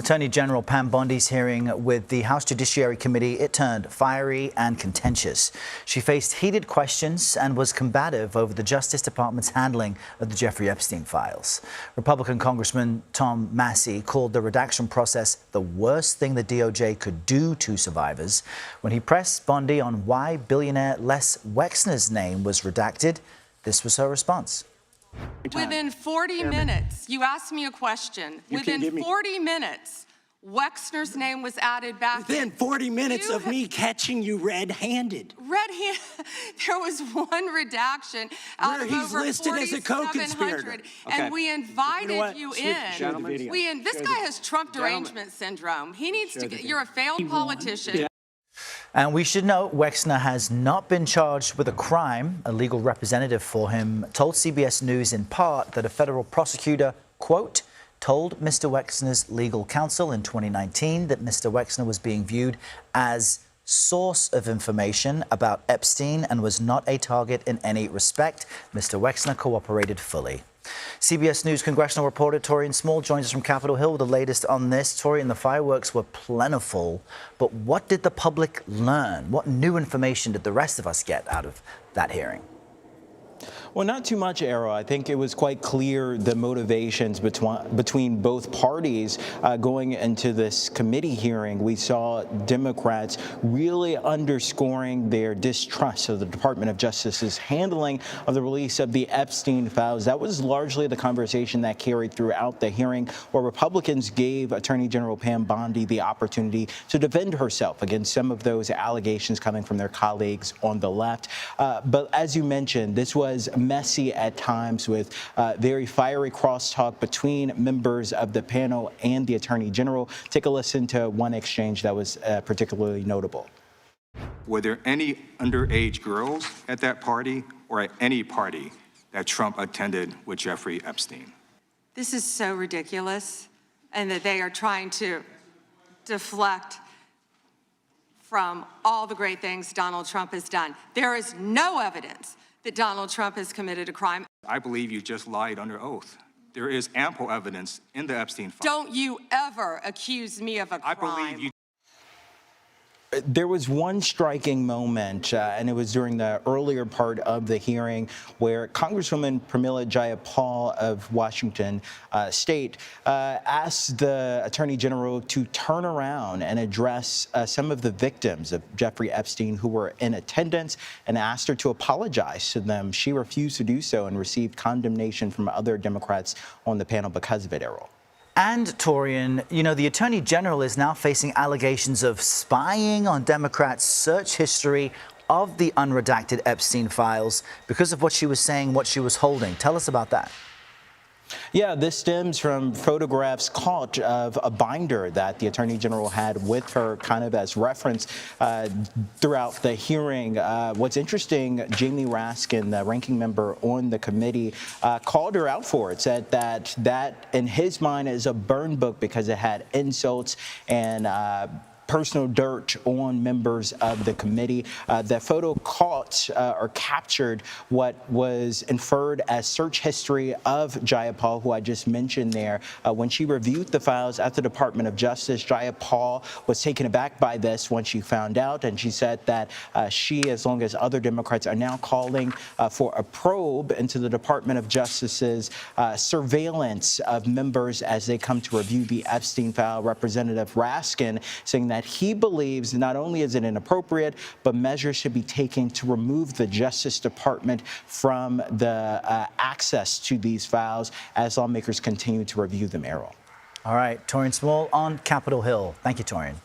Attorney General Pam Bondi's hearing with the House Judiciary Committee, it turned fiery and contentious. She faced heated questions and was combative over the Justice Department's handling of the Jeffrey Epstein files. Republican Congressman Tom Massie called the redaction process the worst thing the DOJ could do to survivors. When he pressed Bondi on why billionaire Les Wexner's name was redacted, this was her response. Within 40 minutes, you asked me a question. Within 40 minutes, Wexner's name was added back. Within 40 minutes of me catching you red-handed. There was one redaction out Where of he's over listed as a co-conspirator. 4,700, and we invited you in. This guy has Trump derangement syndrome. He needs to get. You're a failed politician. And we should note Wexner has not been charged with a crime. A legal representative for him told CBS News in part that a federal prosecutor, quote, told Mr. Wexner's legal counsel in 2019 that Mr. Wexner was being viewed as source of information about Epstein and was not a target in any respect. Mr. Wexner cooperated fully. CBS News congressional reporter Taurean Small joins us from Capitol Hill with the latest on this. Taurean, the fireworks were plentiful, but what did the public learn? What new information did the rest of us get out of that hearing? Well, not too much, Arrow. I think it was quite clear the motivations between both parties going into this committee hearing. We saw Democrats really underscoring their distrust of the Department of Justice's handling of the release of the Epstein files. That was largely the conversation that carried throughout the hearing, where Republicans gave Attorney General Pam Bondi the opportunity to defend herself against some of those allegations coming from their colleagues on the left. But as you mentioned, this was messy at times with very fiery crosstalk between members of the panel and the Attorney General. Take a listen to one exchange that was particularly notable. Were there any underage girls at that party or at any party that Trump attended with Jeffrey Epstein? This is so ridiculous, and that they are trying to deflect from all the great things Donald Trump has done. There is no evidence that Donald Trump has committed a crime. I believe you just lied under oath. There is ample evidence in the Epstein file. Don't you ever accuse me of a crime. I believe you. There was one striking moment, and it was during the earlier part of the hearing, where Congresswoman Pramila Jayapal of Washington State asked the Attorney General to turn around and address some of the victims of Jeffrey Epstein who were in attendance, and asked her to apologize to them. She refused to do so and received condemnation from other Democrats on the panel because of it, Errol. And, Taurean, you know, the Attorney General is now facing allegations of spying on Democrats' search history of the unredacted Epstein files because of what she was saying, what she was holding. Tell us about that. Yeah, this stems from photographs caught of a binder that the Attorney General had with her kind of as reference throughout the hearing. What's interesting, Jamie Raskin, the ranking member on the committee, called her out for it, said that in his mind is a burn book because it had insults and personal dirt on members of the committee. The photo caught or captured what was inferred as search history of Jayapal, who I just mentioned there. When she reviewed the files at the Department of Justice, Jayapal was taken aback by this when she found out, and she said that she, as long as other Democrats, are now calling for a probe into the Department of Justice's surveillance of members as they come to review the Epstein file. Representative Raskin saying that he believes not only is it inappropriate, but measures should be taken to remove the Justice Department from the access to these files as lawmakers continue to review them, Errol. All right, Taurean Small on Capitol Hill. Thank you, Taurean.